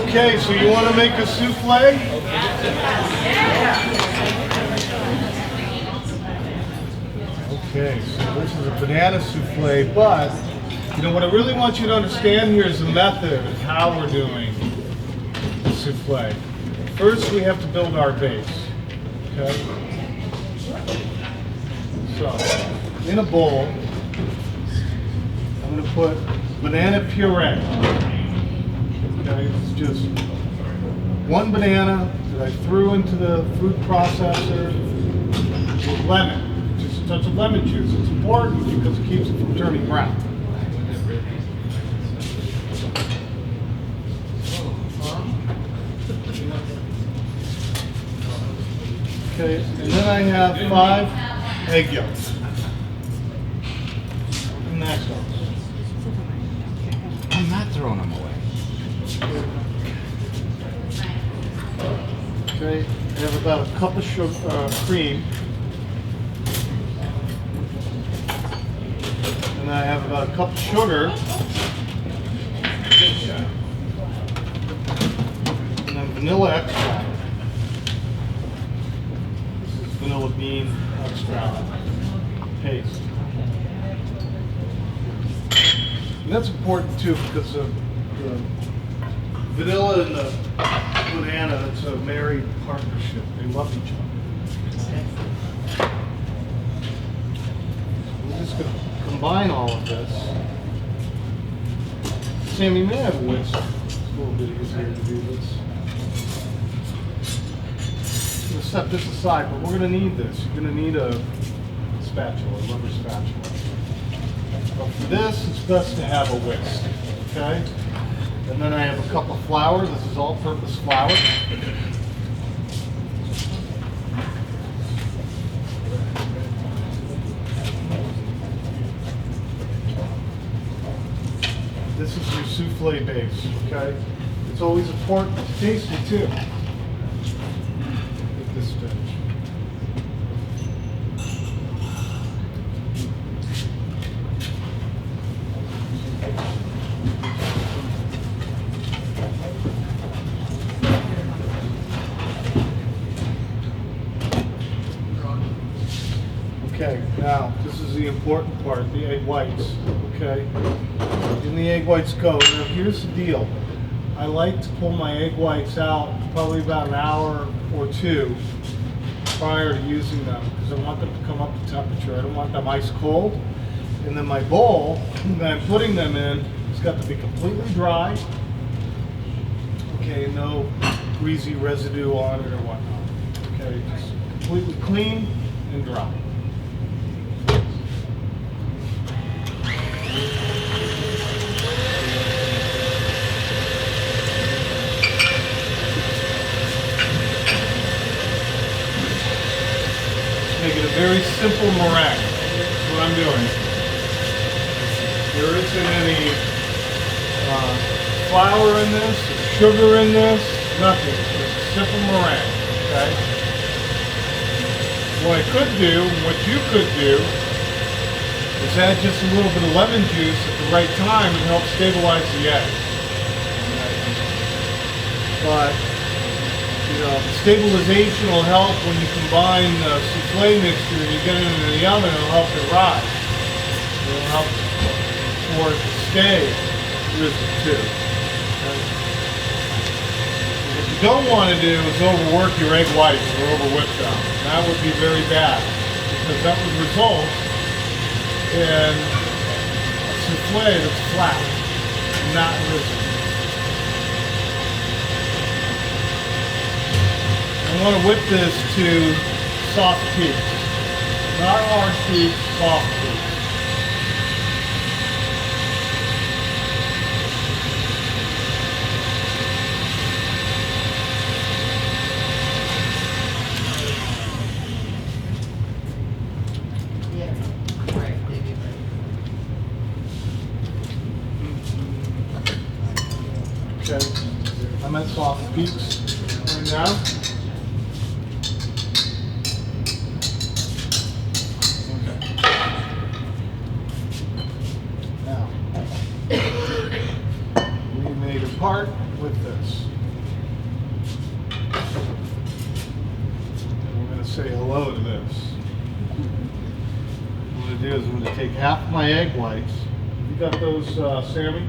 Okay, so you want to make a souffle? Okay, so this is a banana souffle, but you know what I really want you to understand here is the method of how we're doing the souffle. First, we have to build our base. Okay. So, in a bowl, I'm going to put banana puree. Okay, it's just one banana that I threw into the food processor with lemon, just a touch of lemon juice. It's important because it keeps it from turning brown. Okay, and then I have 5 egg yolks. And that's all. I'm not throwing them away. Okay, I have about a cup of sugar, cream. And I have about a cup of sugar. And then vanilla extract. This is vanilla bean extract paste. And that's important too because the vanilla and the banana, it's a married partnership. They love each other. We're just going to combine all of this. Sammy, may I have a whisk? It's a little bit easier to do this. I'm going to set this aside, but we're going to need this. You're going to need a spatula, a rubber spatula. But for this, it's best to have a whisk, okay? And then I have a cup of flour. This is all-purpose flour. This is your souffle base, okay? It's always important to taste it too. At this stage. Okay, now this is the important part, the egg whites. Okay, in the egg whites go. Now here's the deal. I like to pull my egg whites out probably about an hour or 2 prior to using them because I want them to come up to temperature. I don't want them ice cold. And then my bowl that I'm putting them in has got to be completely dry. Okay, no greasy residue on it or whatnot. Okay, just completely clean and dry. Make it a very simple meringue. That's what I'm doing. There isn't any flour in this, sugar in this, nothing. It's just a simple meringue. Okay. What I could do, what you could do, is add just a little bit of lemon juice at the right time and help stabilize the egg. But you know, the stabilization will help when you combine the souffle mixture and you get it into the oven. It'll help it rise. It'll help for it to stay risen too. Okay? What you don't want to do is overwork your egg whites or overwhip them. That would be very bad because that would result in a souffle that's flat, not risen. I want to whip this to soft peaks. Not hard peaks, soft peaks. Okay, I'm at soft peaks right now. part with this. And we're going to say hello to this. What I'm going to do is I'm going to take half of my egg whites. You got those, Sammy?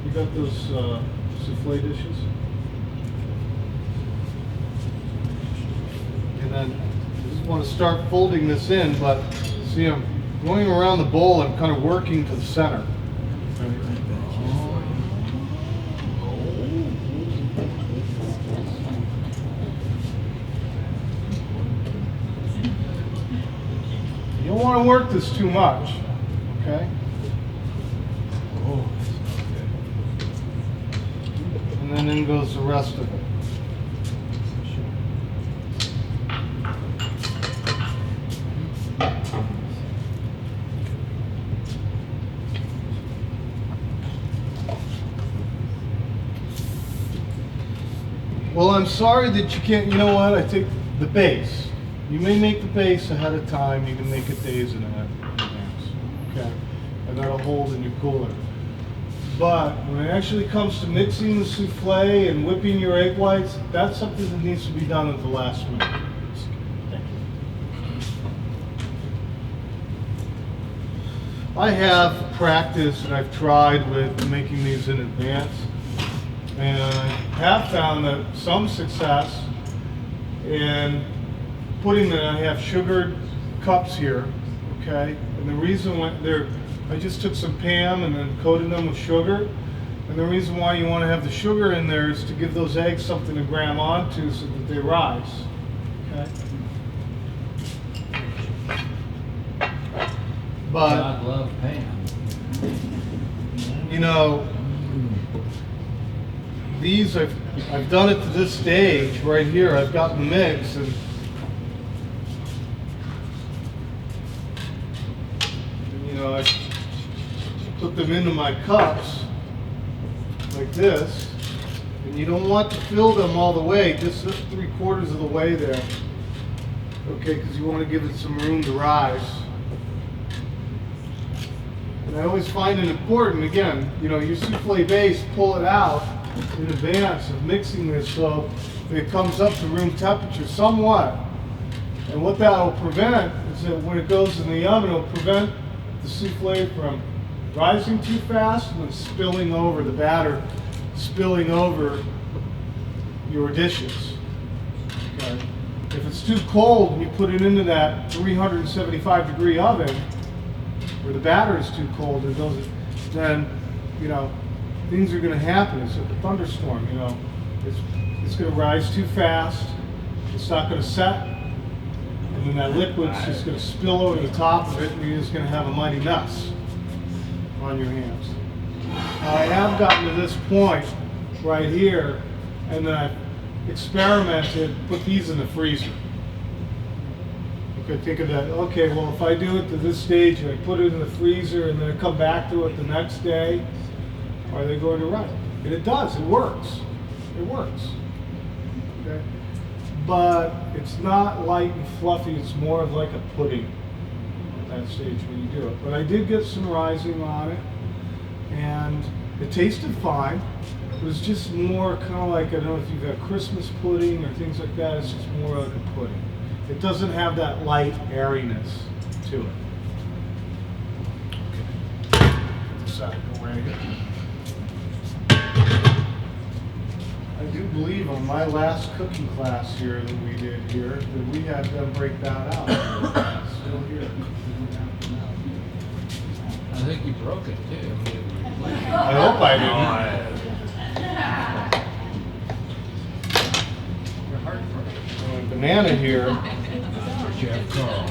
You got those souffle dishes? And then I just want to start folding this in, but see, I'm going around the bowl and kind of working to the center. You don't want to work this too much, okay? And then in goes the rest of it. Well, I'm sorry that you can't, you know what, I take the base. You may make the base ahead of time, you can make it days in advance, okay? And that'll hold in your cooler. But when it actually comes to mixing the souffle and whipping your egg whites, that's something that needs to be done at the last minute. I have practiced and I've tried with making these in advance. And I have found that some success in putting that. I have sugared cups here, okay? And the reason why I just took some Pam and then coated them with sugar. And the reason why you want to have the sugar in there is to give those eggs something to grab onto so that they rise, okay? But God love Pam. You know, these I've done it to this stage right here. I've got the mix, and you know, I put them into my cups like this, and you don't want to fill them all the way, just 3/4 of the way there, okay, because you want to give it some room to rise. And I always find it important, again, you know, your souffle base, pull it out in advance of mixing this so it comes up to room temperature somewhat. And what that will prevent is that when it goes in the oven, it will prevent the souffle from rising too fast and then spilling over, the batter spilling over your dishes. Okay. If it's too cold and you put it into that 375-degree oven, where the batter is too cold, then, you know, things are going to happen. It's like a thunderstorm, you know. It's going to rise too fast. It's not going to set. And then that liquid's just going to spill over the top of it, and you're just going to have a mighty mess on your hands. Now, I have gotten to this point right here, and then I've experimented, put these in the freezer. Okay, think of that. Okay, well, if I do it to this stage and I put it in the freezer and then I come back to it the next day, are they going to run? And it does. It works. It works. Okay, but it's not light and fluffy. It's more of like a pudding at that stage when you do it. But I did get some rising on it, and it tasted fine. It was just more kind of like, I don't know if you've got Christmas pudding or things like that. It's just more like a pudding. It doesn't have that light airiness to it. Okay. Put this out of the way. I do believe on my last cooking class here that we did here that we had them break that out. It's still here. I think you broke it too. I hope I didn't. Banana here. Chef Carl.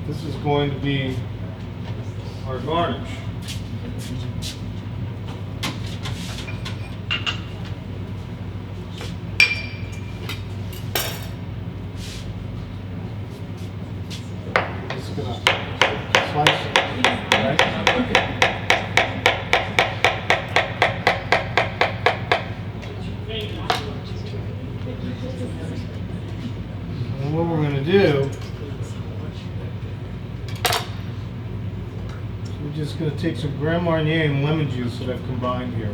This is going to be our garnish. Just gonna slice it, right? And what we're going to do is we're just just going to take some Grand Marnier and lemon juice that I've combined here.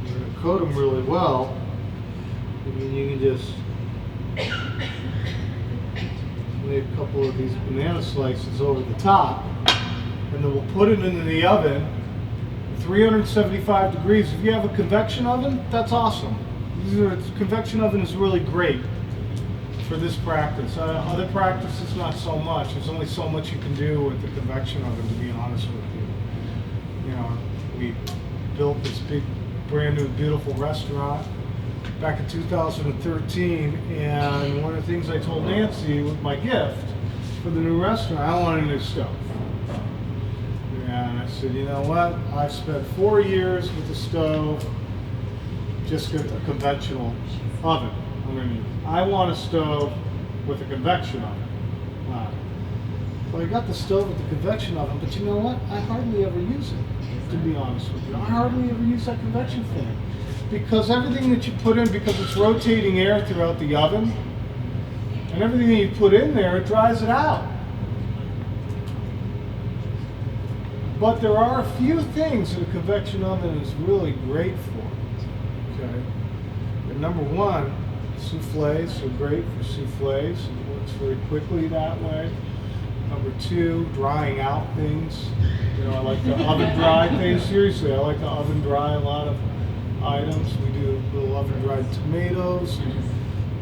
We're going to coat them really well. I mean, you can just lay a couple of these banana slices over the top, and then we'll put it into the oven, 375 degrees. If you have a convection oven, that's awesome. Convection oven is really great for this practice. Other practices, not so much. There's only so much you can do with the convection oven, to be honest with you. You know, we built this big, brand new, beautiful restaurant back in 2013, and one of the things I told Nancy with my gift for the new restaurant, I wanted a new stove. And I said, you know what? I've spent 4 years with the stove, just a conventional oven underneath. I want a stove with a convection oven. Well, I got the stove with the convection oven, but you know what? I hardly ever use it, to be honest with you. I hardly ever use that convection fan. Because everything that you put in, because it's rotating air throughout the oven, and everything that you put in there, it dries it out. But there are a few things that a convection oven is really great for. Okay. And number one, souffles are great for souffles. It works very quickly that way. Number two, drying out things. You know, I like to oven dry things. Seriously, I like to oven dry a lot of items. We do little oven dried tomatoes.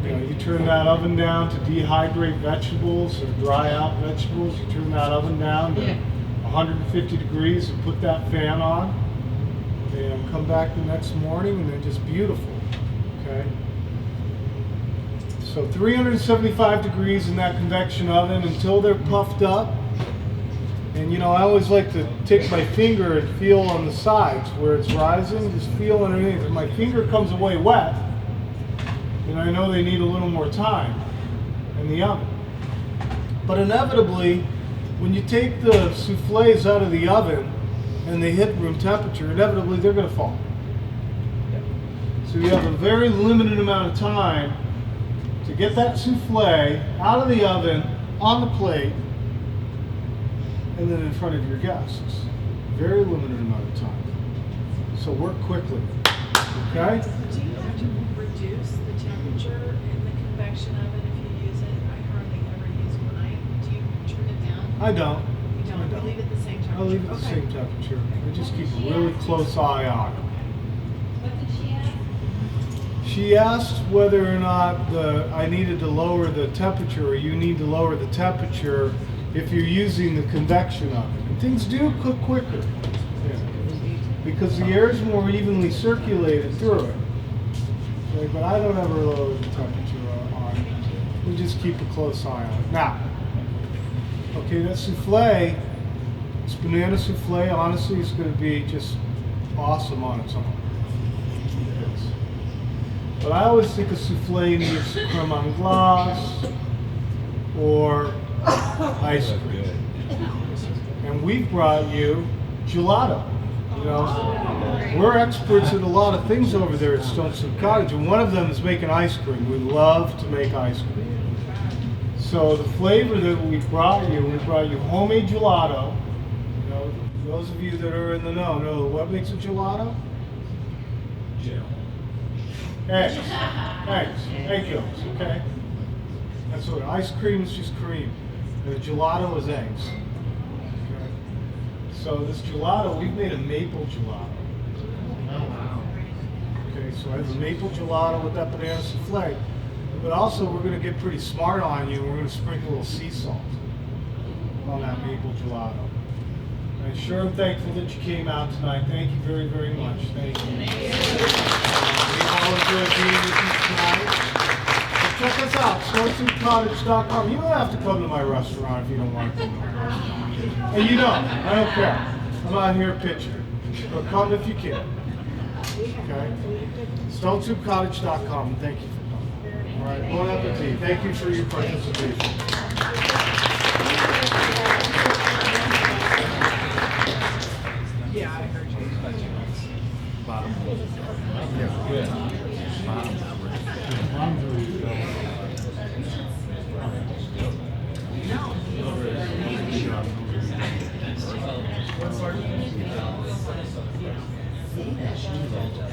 You know, you turn that oven down to dehydrate vegetables or dry out vegetables. You turn that oven down to 150 degrees and put that fan on, and come back the next morning, and they're just beautiful. Okay. So 375 degrees in that convection oven until they're puffed up. And you know, I always like to take my finger and feel on the sides where it's rising, just feel underneath. If my finger comes away wet, then I know they need a little more time in the oven. But inevitably, when you take the souffles out of the oven and they hit room temperature, inevitably they're going to fall. So you have a very limited amount of time to get that souffle out of the oven, on the plate, and then in front of your guests. Very limited amount of time. So work quickly, okay? Do you have to reduce the temperature in the convection oven if you use it? I hardly ever use mine. Do you turn it down? I don't. You don't? You leave it the same temperature? I'll leave it the same temperature. I just keep a really close eye on it. What did she ask? She asked whether or not I needed to lower the temperature, or you need to lower the temperature if you're using the convection oven. And things do cook quicker, because the air is more evenly circulated through it. Okay, but I don't ever lower the temperature on it. We just keep a close eye on it. Now, okay, that souffle, this banana souffle, honestly, is going to be just awesome on its own. It is. But I always think a souffle needs creme on glace or ice cream. And we've brought you gelato. You know, we're experts at a lot of things over there at Stone Soup Cottage, and one of them is making ice cream. We love to make ice cream. So the flavor that we brought you homemade gelato. You know, those of you that are in the know what makes a gelato? Gel. Eggs, egg yolks, okay? That's what ice cream is, just cream. And the gelato is eggs. Okay? So this gelato, we've made a maple gelato. Okay, so I have a maple gelato with that banana souffle. But also, we're going to get pretty smart on you. We're going to sprinkle a little sea salt on that maple gelato. And sure, I'm thankful that you came out tonight. Thank you very, very much. Thank you. We all enjoyed being with you tonight. So check us out, StoneSoupCottage.com. You don't have to come to my restaurant if you don't want to come to my restaurant. And you don't. I don't care. I'm not here pitching. But come if you can. Okay? StoneSoupCottage.com. Thank you for coming. All right. Bon appetit. Thank you for your participation. Yeah, I heard you. Bottom. Yeah. Bottom. No. change that.